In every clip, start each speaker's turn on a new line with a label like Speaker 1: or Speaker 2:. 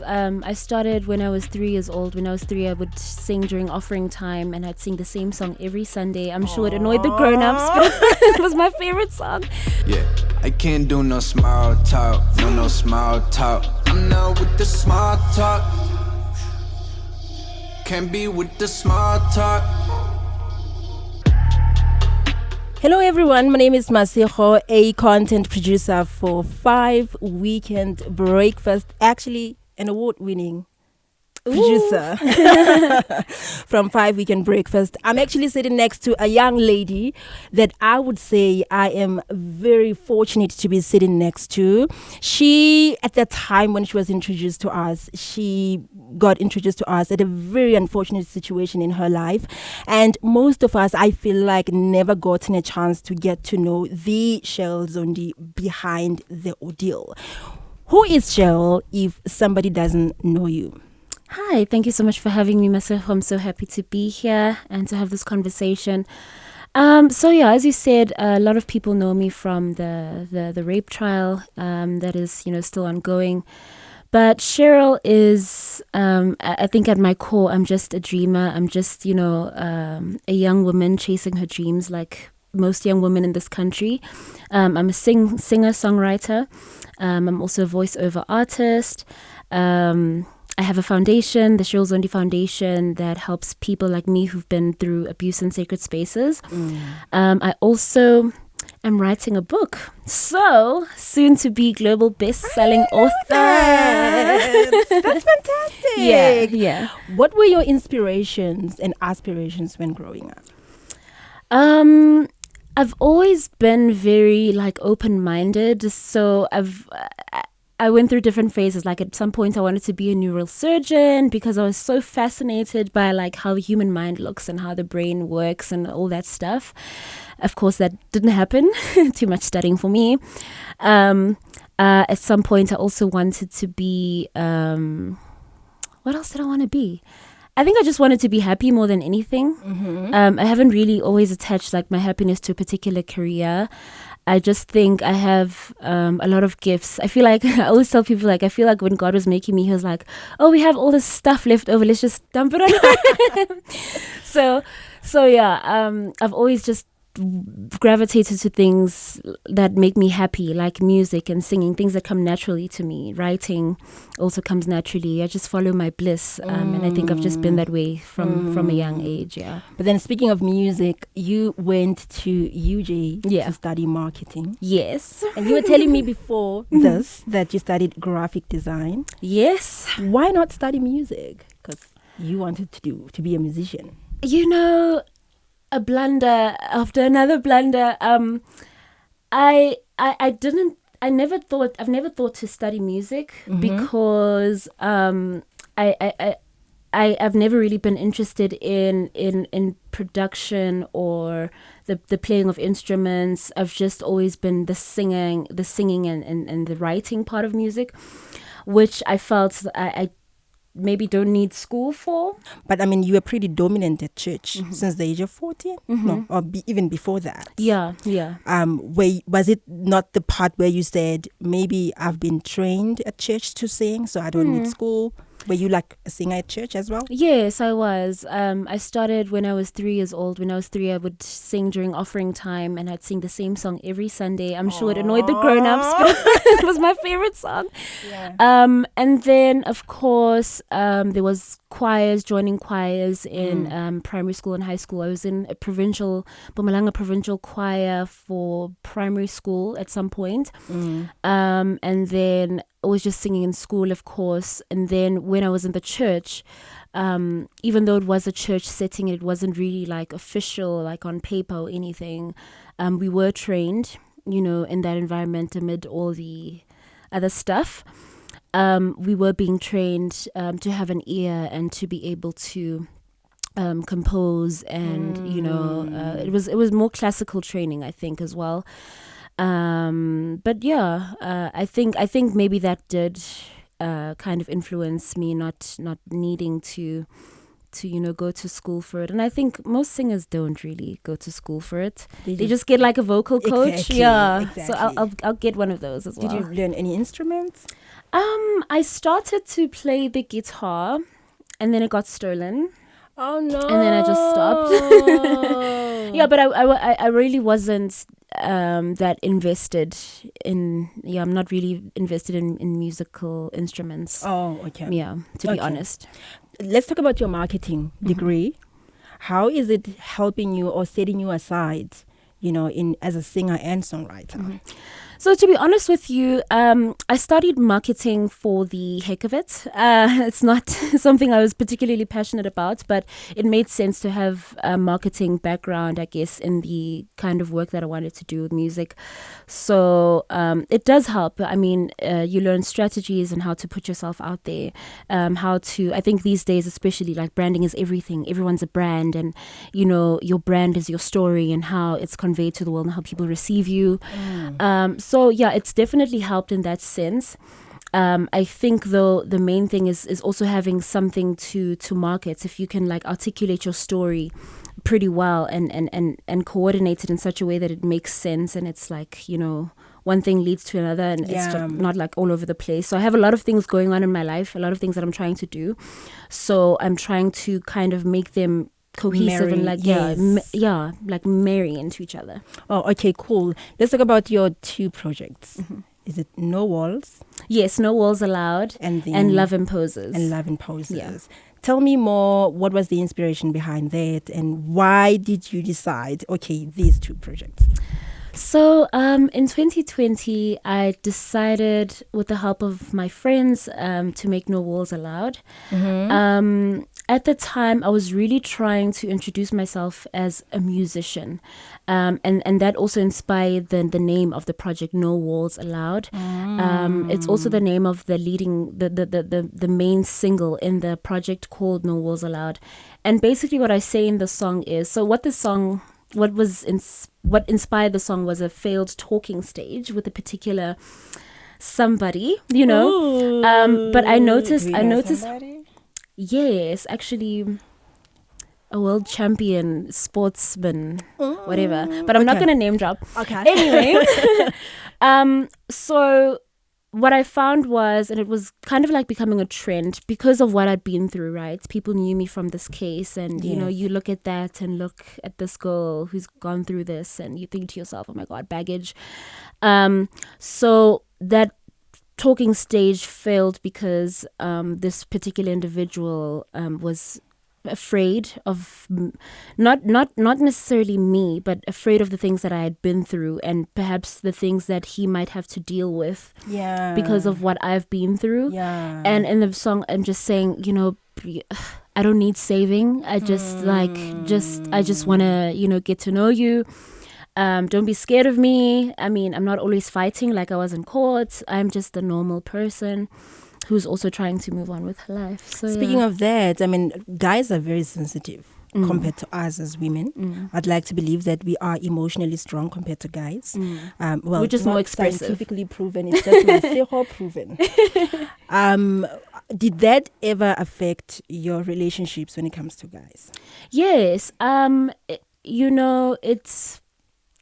Speaker 1: I started when I was 3 years old. When I was 3, I would sing during offering time, and I'd sing the same song every Sunday. I'm sure it annoyed the grown-ups, but it was my favorite song.
Speaker 2: Yeah, I can't do no small talk, no small talk. I'm not with the small talk. Can't be with the small talk.
Speaker 3: Hello everyone, my name is Masego, a content producer for 5 Weekend Breakfast, actually an award-winning producer from 5 Weekend Breakfast. I'm actually sitting next to a young lady that I would say I am very fortunate to be sitting next to. She, at that time when she was introduced to us, she got introduced to us at a very unfortunate situation in her life. And most of us, I feel like, never gotten a chance to get to know the Cheryl Zondi behind the ordeal. Who is Cheryl if somebody doesn't know you?
Speaker 1: Hi, thank you so much for having me, Masego. I'm so happy to be here and to have this conversation. So yeah, as you said, a lot of people know me from the rape trial that is, still ongoing. But Cheryl is, I think at my core, I'm just a dreamer. I'm just, a young woman chasing her dreams like most young women in this country. I'm a singer-songwriter. I'm also a voiceover artist. I have a foundation, the Cheryl Zondi Foundation, that helps people like me who've been through abuse in sacred spaces. I also am writing a book. So, soon to be global best-selling author.
Speaker 3: That's fantastic.
Speaker 1: Yeah.
Speaker 3: What were your inspirations and aspirations when growing up?
Speaker 1: I've always been very open-minded. So I went through different phases. Like at some point I wanted to be a neurosurgeon because I was so fascinated by how the human mind looks and how the brain works and all that stuff. Of course, that didn't happen. Too much studying for me. At some point I also wanted to be, what else did I want to be? I think I just wanted to be happy more than anything. I haven't really always attached my happiness to a particular career. I just think I have a lot of gifts. I feel like I always tell people I feel like when God was making me, he was like, oh, we have all this stuff left over. Let's just dump it on him. So yeah, I've always just gravitated to things that make me happy, like music and singing, things that come naturally to me. Writing also comes naturally. I just follow my bliss, and I think I've just been that way from a young age. Yeah.
Speaker 3: But then, speaking of music, you went to UJ to study marketing.
Speaker 1: Yes.
Speaker 3: And you were telling me before this that you studied graphic design.
Speaker 1: Yes.
Speaker 3: Why not study music? Because you wanted to be a musician.
Speaker 1: A blunder after another blunder. I've never thought to study music because I've never really been interested in production or the playing of instruments. I've just always been the singing and the writing part of music, which I felt I maybe don't need school for.
Speaker 3: But I mean, you were pretty dominant at church since the age of 14? No, or even before that.
Speaker 1: Yeah.
Speaker 3: Was it not the part where you said, maybe I've been trained at church to sing, so I don't need school? Were you a singer at church as well?
Speaker 1: Yes, I was. I started when I was 3 years old. When I was 3, I would sing during offering time, and I'd sing the same song every Sunday. I'm sure it annoyed the grown-ups, but it was my favorite song. Yeah. And then, of course, there was joining choirs in primary school and high school. I was in a Mpumalanga provincial choir for primary school at some point. And then I was just singing in school, of course. And then when I was in the church, even though it was a church setting, it wasn't really official, on paper or anything. We were trained, in that environment amid all the other stuff. We were being trained to have an ear and to be able to compose, and it was more classical training, I think, as well. But yeah, I think maybe that did kind of influence me not needing to go to school for it. And I think most singers don't really go to school for it. They just get a vocal coach.
Speaker 3: Exactly,
Speaker 1: yeah.
Speaker 3: exactly.
Speaker 1: So I'll get one of those as well.
Speaker 3: Did you learn any instruments?
Speaker 1: I started to play the guitar, and then it got stolen.
Speaker 3: Oh no!
Speaker 1: And then I just stopped. Yeah, but I really wasn't that invested in. Yeah, I'm not really invested in musical instruments.
Speaker 3: Oh, okay.
Speaker 1: Yeah, to be honest.
Speaker 3: Let's talk about your marketing degree. How is it helping you or setting you aside, in as a singer and songwriter?
Speaker 1: So to be honest with you, I studied marketing for the heck of it. It's not something I was particularly passionate about, but it made sense to have a marketing background, I guess, in the kind of work that I wanted to do with music. So it does help. I mean, you learn strategies and how to put yourself out there, I think these days especially, like, branding is everything. Everyone's a brand, and, your brand is your story and how it's conveyed to the world and how people receive you. So yeah, it's definitely helped in that sense. I think though the main thing is also having something to market. If you can like articulate your story pretty well and coordinate it in such a way that it makes sense, and it's like, one thing leads to another, and it's just not like all over the place. So I have a lot of things going on in my life, a lot of things that I'm trying to do. So I'm trying to kind of make them cohesive and like like marry into each other.
Speaker 3: Oh, okay, cool. Let's talk about your two projects. Is it No Walls?
Speaker 1: Yes, No Walls Allowed and Love Imposes.
Speaker 3: And Love Imposes. Yeah. Tell me more, what was the inspiration behind that, and why did you decide, okay, these two projects?
Speaker 1: So in 2020, I decided, with the help of my friends, to make No Walls Allowed. At the time, I was really trying to introduce myself as a musician. And that also inspired the name of the project, No Walls Allowed. It's also the name of the main single in the project, called No Walls Allowed. And basically what I say in the song is, so what inspired the song was a failed talking stage with a particular somebody,
Speaker 3: Ooh,
Speaker 1: but I noticed
Speaker 3: somebody?
Speaker 1: Yes, actually a world champion sportsman, whatever, but I'm not going to name drop.
Speaker 3: Okay.
Speaker 1: Anyway, so what I found was, and it was kind of like becoming a trend because of what I'd been through, right? People knew me from this case, and you look at that and look at this girl who's gone through this, and you think to yourself, oh my God, baggage. So that talking stage failed because this particular individual was afraid of not necessarily me, but afraid of the things that I had been through, and perhaps the things that he might have to deal with because of what I've been through. And in the song, I'm just saying, I don't need saving. I just I just want to get to know you. Don't be scared of me. I mean, I'm not always fighting like I was in court. I'm just a normal person who's also trying to move on with her life. So,
Speaker 3: speaking of that, I mean, guys are very sensitive compared to us as women. I'd like to believe that we are emotionally strong compared to guys. Well,
Speaker 1: we're just more expressive.
Speaker 3: Scientifically proven. It's just Masego proven. Did that ever affect your relationships when it comes to guys?
Speaker 1: Yes.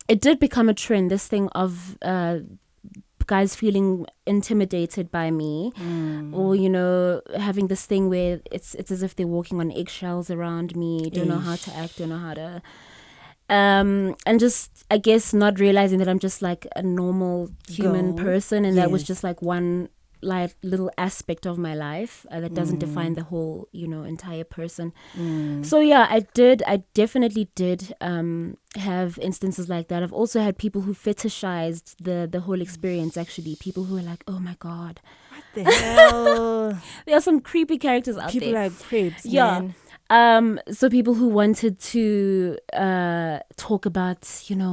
Speaker 1: It did become a trend, this thing of guys feeling intimidated by me, or having this thing where it's as if they're walking on eggshells around me, don't know how to act, don't know how to and just, I guess, not realizing that I'm just like a normal human person, and that was just like one like little aspect of my life that doesn't define the whole entire person. So yeah, I definitely did have instances like that. I've also had people who fetishized the whole experience. Actually, people who are like, oh my God,
Speaker 3: what the hell?
Speaker 1: There are some creepy characters out
Speaker 3: people
Speaker 1: there.
Speaker 3: Like creeps,
Speaker 1: yeah
Speaker 3: man.
Speaker 1: So people who wanted to talk about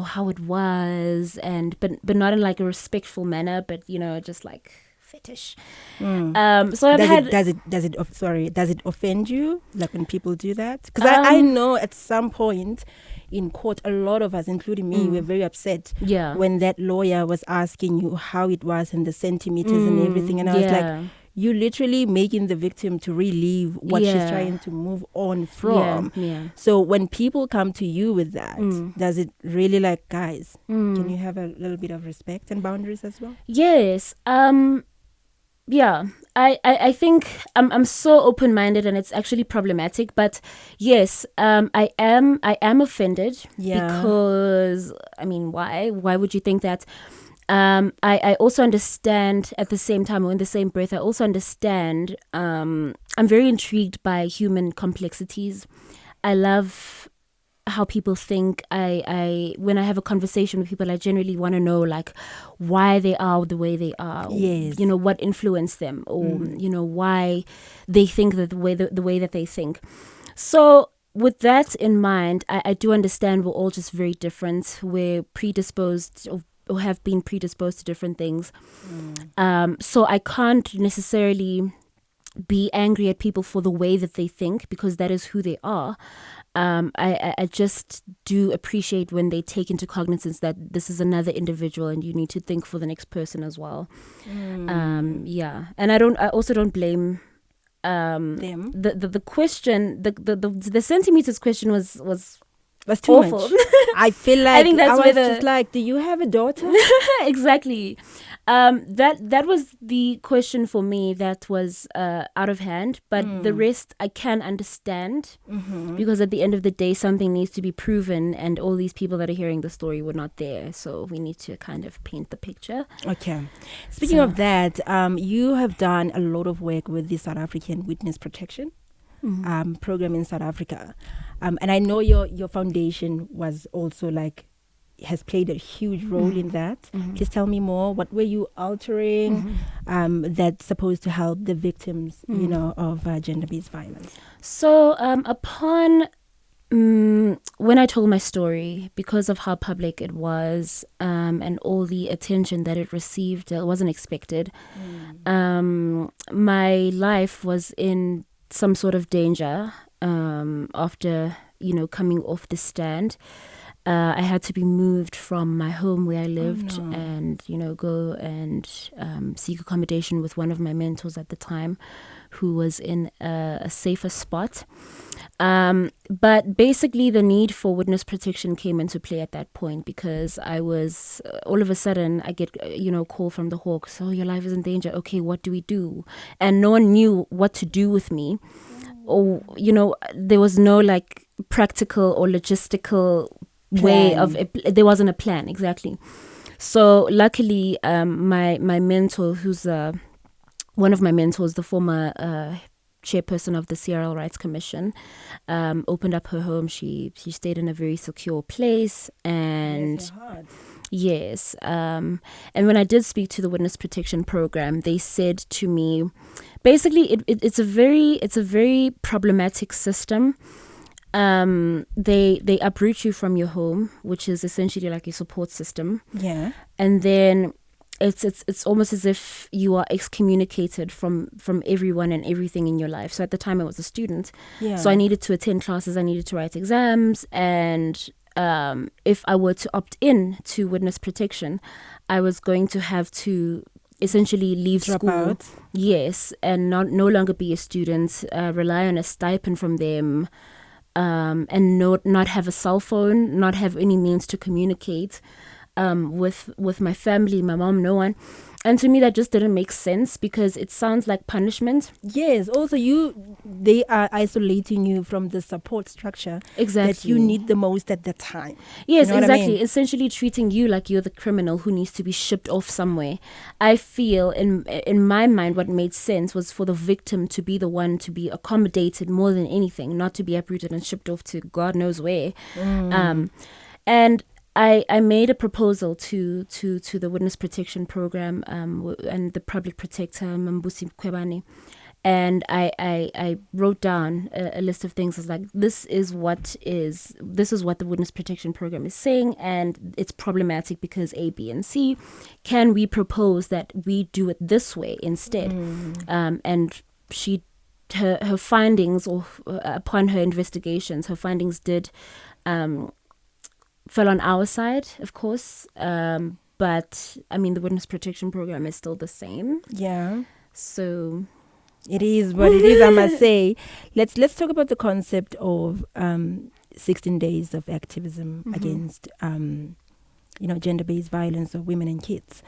Speaker 1: how it was, and but not in like a respectful manner, but just like fetish. So I've had. Does it offend you, like when people do that? Because I know at some point in court, a lot of us, including me, were very upset when that lawyer was asking you how it was and the centimeters and everything, and I was like, you literally making the victim to relieve what she's trying to move on from. So when people come to you with that, does it really, like, guys, can you have a little bit of respect and boundaries as well? Yes. yeah, I think I'm so open-minded, and it's actually problematic. But yes, I am offended.
Speaker 3: Yeah.
Speaker 1: Because I mean, why would you think that? I also understand at the same time, or in the same breath, I also understand. I'm very intrigued by human complexities. I love how people think. I when I have a conversation with people, I generally want to know like why they are the way they are.
Speaker 3: Yes.
Speaker 1: You know, what influenced them, or you know, why they think that the way that they think. So with that in mind, I do understand we're all just very different. We're predisposed or have been predisposed to different things. So I can't necessarily be angry at people for the way that they think, because that is who they are. I just do appreciate when they take into cognizance that this is another individual and you need to think for the next person as well. Yeah, and I also don't blame
Speaker 3: them.
Speaker 1: The question, the centimeters question was
Speaker 3: too
Speaker 1: awful.
Speaker 3: much. I feel like
Speaker 1: I think that's
Speaker 3: I
Speaker 1: where
Speaker 3: was just like, do you have a daughter?
Speaker 1: Exactly. That was the question for me that was out of hand, but the rest I can understand, because at the end of the day, something needs to be proven, and all these people that are hearing the story were not there, so we need to kind of paint the picture.
Speaker 3: Okay. Speaking of that, you have done a lot of work with the South African Witness Protection program in South Africa, and I know your foundation was also like has played a huge role in that. Please tell me more. What were you altering that's supposed to help the victims, you know, of gender-based violence?
Speaker 1: So upon when I told my story, because of how public it was and all the attention that it received, it wasn't expected. My life was in some sort of danger after, you know, coming off the stand. I had to be moved from my home where I lived and, you know, go and seek accommodation with one of my mentors at the time, who was in a safer spot. But basically the need for witness protection came into play at that point, because I was, all of a sudden, I get, you know, a call from the Hawks. Oh, your life is in danger. Okay, what do we do? And no one knew what to do with me. Or, you know, there was no like practical or logistical way of it. There wasn't a plan, exactly. So luckily, my mentor, who's one of my mentors, the former chairperson of the CRL Rights Commission, opened up her home. She stayed in a very secure place, and yes, and when I did speak to the Witness Protection Program, they said to me, basically, it's a very problematic system. They uproot you from your home, which is essentially like a support system.
Speaker 3: Yeah.
Speaker 1: And then it's almost as if you are excommunicated from everyone and everything in your life. So at the time I was a student.
Speaker 3: Yeah.
Speaker 1: So I needed to attend classes, I needed to write exams, and if I were to opt in to witness protection, I was going to have to essentially leave school.
Speaker 3: Out.
Speaker 1: Yes, and no longer be a student, rely on a stipend from them. And not have a cell phone, not have any means to communicate with my family, my mom, no one. And to me, that just didn't make sense, because it sounds like punishment.
Speaker 3: Yes. Also, they are isolating you from the support structure
Speaker 1: Exactly.
Speaker 3: that you need the most at the time.
Speaker 1: Yes,
Speaker 3: you know
Speaker 1: exactly.
Speaker 3: What I mean?
Speaker 1: Essentially treating you like you're the criminal who needs to be shipped off somewhere. I feel in my mind, what made sense was for the victim to be the one to be accommodated more than anything, not to be uprooted and shipped off to God knows where. And I made a proposal to the Witness Protection Program and the Public Protector, Mambusi Mkhwebane, and I wrote down a list of things. I was like, this is what the Witness Protection Program is saying, and it's problematic because A, B, and C. Can we propose that we do it this way instead? And her findings, or upon her investigations, her findings did fell on our side, of course, but I mean the Witness Protection Program is still the same.
Speaker 3: Yeah.
Speaker 1: So
Speaker 3: it is what it is, I must say. Let's talk about the concept of 16 days of activism against gender-based violence of women and kids.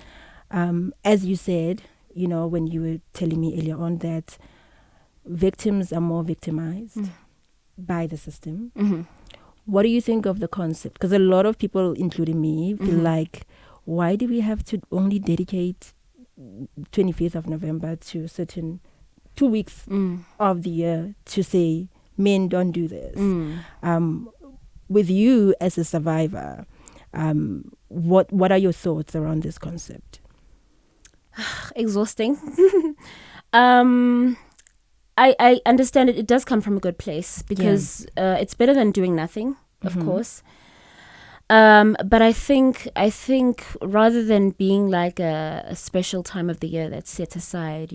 Speaker 3: As you said, when you were telling me earlier on that victims are more victimized by the system.
Speaker 1: Mm-hmm.
Speaker 3: What do you think of the concept? Because a lot of people, including me, feel like, why do we have to only dedicate 25th of November to certain 2 weeks of the year to say men don't do this? With you as a survivor, what are your thoughts around this concept?
Speaker 1: Exhausting. I understand it does come from a good place because it's better than doing nothing, of course. But I think rather than being like a special time of the year that's set aside,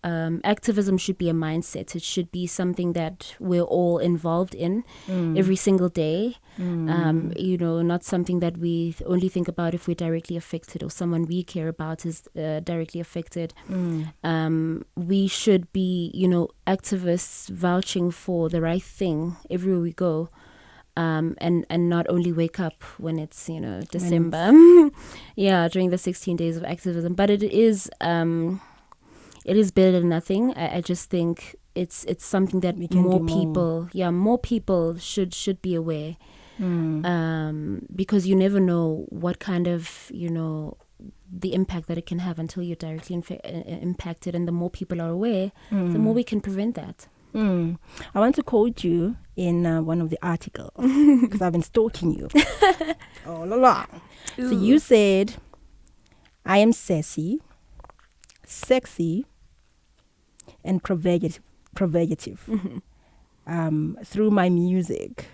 Speaker 1: activism should be a mindset. It should be something that we're all involved in every single day. Not something that we only think about if we're directly affected or someone we care about is directly affected. We should be, activists vouching for the right thing everywhere we go. And not only wake up when it's December, during the 16 days of activism, but it is better than nothing. I just think it's something that more people should be aware, because you never know what kind of the impact that it can have until you're directly impacted, and the more people are aware, the more we can prevent that.
Speaker 3: I want to quote you in one of the articles because I've been stalking you all along. Ooh. So you said, I am sassy, sexy, and provocative through my music.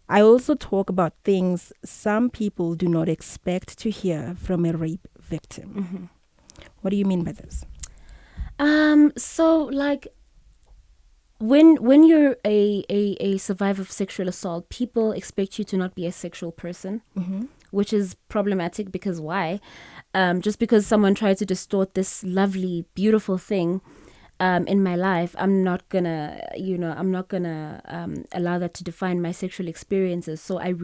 Speaker 3: I also talk about things some people do not expect to hear from a rape victim. What do you mean by this?
Speaker 1: So like, when you're a survivor of sexual assault, people expect you to not be a sexual person, which is problematic because why? Just because someone tried to distort this lovely, beautiful thing in my life, I'm not gonna allow that to define my sexual experiences. So I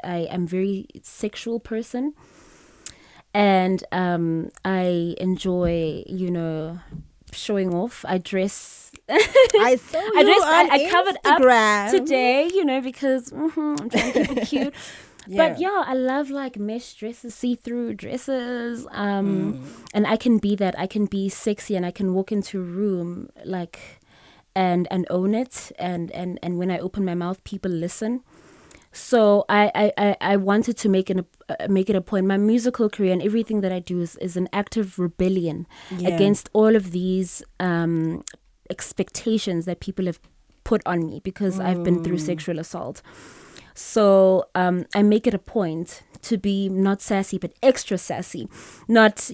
Speaker 1: am very sexual person, and I enjoy showing off. I dress.
Speaker 3: I saw you I
Speaker 1: covered up today, because I'm trying to keep it cute. But I love like mesh dresses, see-through dresses, and I can be that. I can be sexy, and I can walk into a room like and own it. And when I open my mouth, people listen. So I wanted to make it a point. My musical career and everything that I do is an active rebellion against all of these expectations that people have put on me because I've been through sexual assault. So I make it a point to be not sassy but extra sassy, not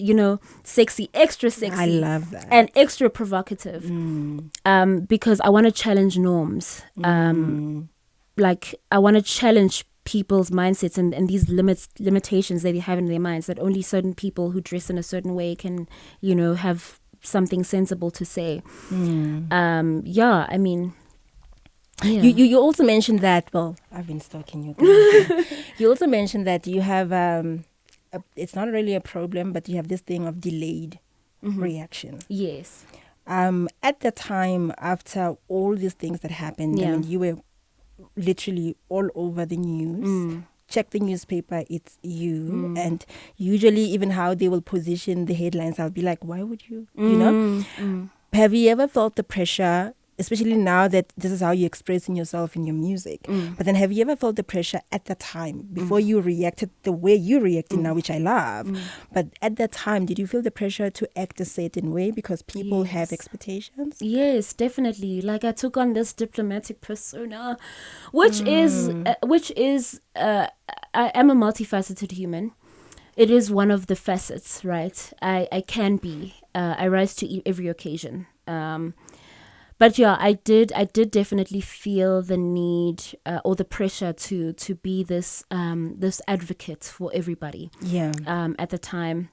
Speaker 1: sexy, extra sexy.
Speaker 3: I love that.
Speaker 1: And extra provocative, because I want to challenge norms. Like I want to challenge people's mindsets and these limitations that they have in their minds, that only certain people who dress in a certain way can have something sensible to say. You also mentioned that, well, I've been stalking you.
Speaker 3: You also mentioned that you have it's not really a problem, but you have this thing of delayed reaction.
Speaker 1: Yes.
Speaker 3: At the time, after all these things that happened, I mean, you were literally all over the news. Check the newspaper, it's you. And usually even how they will position the headlines, I'll be like, why would you? Have you ever felt the pressure, especially now that this is how you're expressing yourself in your music, but then have you ever felt the pressure at the time before you reacted the way you reacted now, which I love, but at that time did you feel the pressure to act a certain way because people have expectations?
Speaker 1: Yes, definitely. Like I took on this diplomatic persona, which is I am a multifaceted human. It is one of the facets, right? I can be. I rise to every occasion. But I did definitely feel the need or the pressure to be this advocate for everybody. At the time,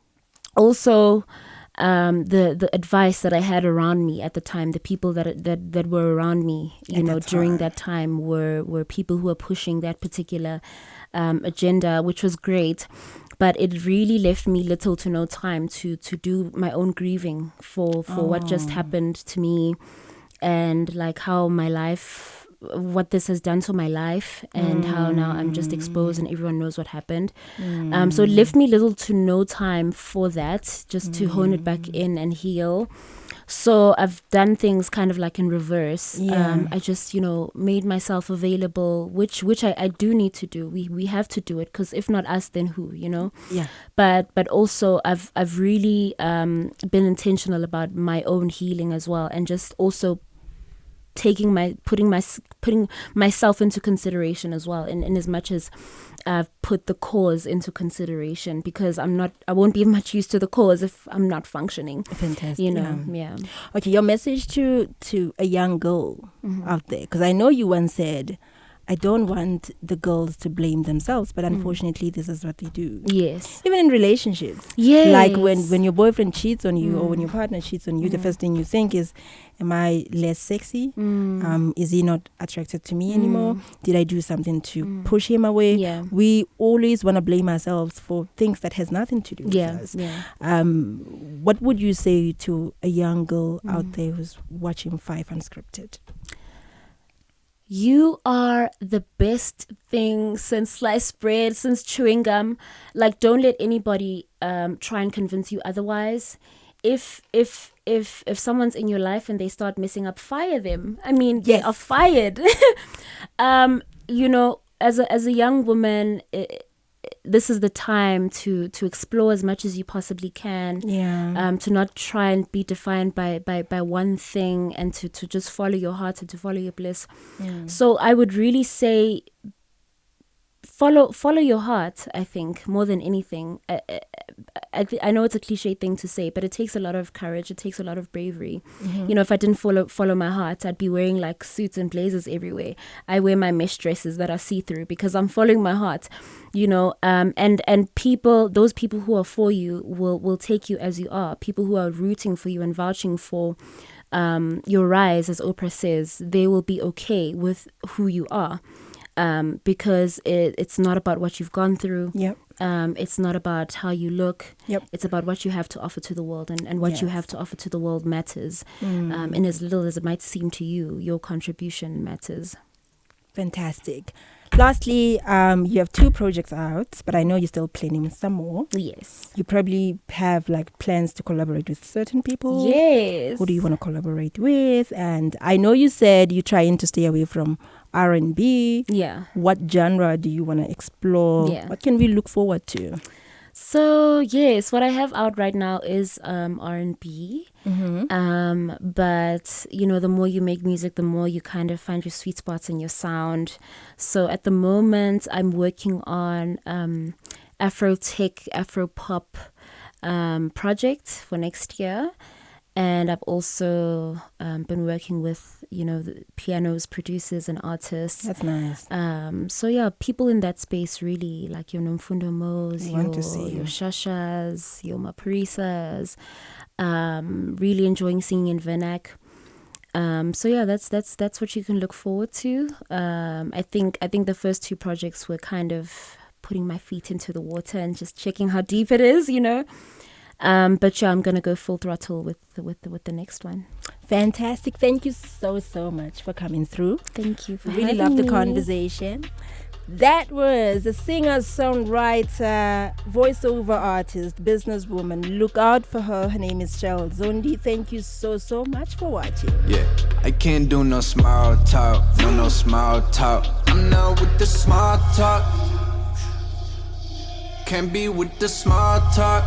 Speaker 1: also the advice that I had around me at the time, the people that were around me, during that time were people who were pushing that particular agenda, which was great. but it really left me little to no time to do my own grieving for what just happened to me, and like how my life, what this has done to my life, and how now I'm just exposed and everyone knows what happened. So it left me little to no time for that, just to hone it back in and heal. So I've done things kind of like in reverse. I just, made myself available, which I do need to do. We have to do it, because if not us, then who,
Speaker 3: Yeah.
Speaker 1: But also I've really been intentional about my own healing as well, and just also putting myself into consideration as well, in as much as I've put the cause into consideration, because I won't be much use to the cause if I'm not functioning.
Speaker 3: Fantastic.
Speaker 1: Yeah.
Speaker 3: Okay, your message to a young girl out there, because I know you once said, I don't want the girls to blame themselves, but unfortunately this is what they do.
Speaker 1: Yes.
Speaker 3: Even in relationships.
Speaker 1: Yes.
Speaker 3: Like when your boyfriend cheats on you, or when your partner cheats on you, the first thing you think is, am I less sexy? Is he not attracted to me anymore? Did I do something to push him away?
Speaker 1: Yeah.
Speaker 3: We always want to blame ourselves for things that has nothing to do with us.
Speaker 1: Yeah.
Speaker 3: What would you say to a young girl out there who's watching 5 Unscripted?
Speaker 1: You are the best thing since sliced bread, since chewing gum. Like, don't let anybody try and convince you otherwise. If someone's in your life and they start messing up, fire them. I mean, they are fired. As a young woman, this is the time to explore as much as you possibly can. To not try and be defined by one thing, and to just follow your heart and to follow your bliss. So I would really say follow your heart, I think, more than anything. I know it's a cliche thing to say, but it takes a lot of courage. It takes a lot of bravery. If I didn't follow my heart, I'd be wearing like suits and blazers everywhere. I wear my mesh dresses that are see-through because I'm following my heart, and people, those people who are for you will take you as you are. People who are rooting for you and vouching for your rise, as Oprah says, they will be okay with who you are. Because it's not about what you've gone through. It's not about how you look. It's about what you have to offer to the world, and what you have to offer to the world matters. And as little as it might seem to you, your contribution matters.
Speaker 3: Fantastic. Lastly, you have 2 projects out, but I know you're still planning some more.
Speaker 1: Yes.
Speaker 3: You probably have like plans to collaborate with certain people.
Speaker 1: Yes.
Speaker 3: Who do you want to collaborate with? And I know you said you're trying to stay away from R&B.
Speaker 1: Yeah.
Speaker 3: What genre do you want to explore?
Speaker 1: Yeah.
Speaker 3: What can we look forward to?
Speaker 1: So yes, what I have out right now is R&B. But the more you make music, the more you kind of find your sweet spots in your sound. So at the moment, I'm working on Afro tech, Afro pop project for next year. And I've also been working with, the pianos, producers and artists.
Speaker 3: That's nice.
Speaker 1: So yeah, people in that space really, like your Nomfundo Mo's, your Shashas, your Maparisas, really enjoying singing in Vernac. So yeah, that's what you can look forward to. I think the first 2 projects were kind of putting my feet into the water and just checking how deep it is, But yeah, I'm gonna go full throttle with the next one.
Speaker 3: Fantastic! Thank you so much for coming through.
Speaker 1: Thank you for
Speaker 3: really loved the conversation. That was a singer-songwriter, voiceover artist, businesswoman. Look out for her. Her name is Cheryl Zondi. Thank you so much for watching.
Speaker 2: Yeah, I can't do no small talk, no small talk. I'm not with the small talk. Can't be with the small talk.